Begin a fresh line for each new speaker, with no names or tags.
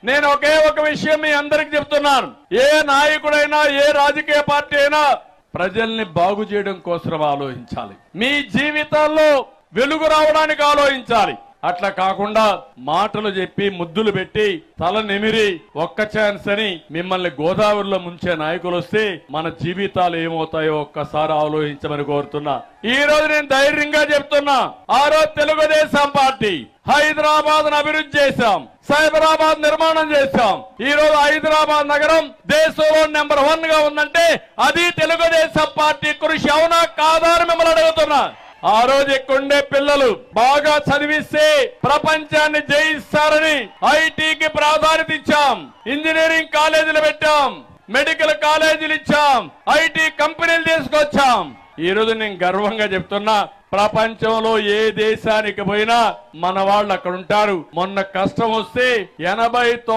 నేను ఒకే ఒక విషయం మీ అందరికి చెప్తున్నాను. ఏ నాయకుడైనా ఏ రాజకీయ పార్టీ అయినా ప్రజల్ని బాగు చేయడం కోసం ఆలోచించాలి. మీ జీవితాల్లో వెలుగు రావడానికి ఆలోచించాలి. అట్లా కాకుండా మాటలు చెప్పి ముద్దులు పెట్టి తల నిమిరి ఒక్క ఛాన్స్ అని మిమ్మల్ని గోదావరిలో ముంచే నాయకులు వస్తే మన జీవితాలు ఏమవుతాయో ఒక్కసారి ఆలోచించమని కోరుతున్నా. ఈ రోజు నేను ధైర్యంగా చెప్తున్నా, ఆ రోజు తెలుగుదేశం పార్టీ హైదరాబాద్ అభివృద్ధి చేశాం, సైబరాబాద్ నిర్మాణం చేశాం. ఈ రోజు హైదరాబాద్ నగరం దేశంలో నెంబర్ 1 గా ఉందంటే అది తెలుగుదేశం పార్టీ కృషి. అవునా కాదా అని మిమ్మల్ని అడుగుతున్నా. ఆ రోజు ఇక్కడుండే పిల్లలు బాగా చదివిస్తే ప్రపంచాన్ని జయిస్తారని ఐటీకి ప్రాధాన్యత ఇచ్చాం, ఇంజనీరింగ్ కాలేజీలు పెట్టాం, మెడికల్ కాలేజీలు ఇచ్చాం, ఐటీ కంపెనీలు తీసుకొచ్చాం. ఈ రోజు నేను గర్వంగా చెప్తున్నా, ప్రపంచంలో ఏ దేశానికి పోయినా మన వాళ్ళు అక్కడ ఉంటారు. మొన్న కష్టం వస్తే 80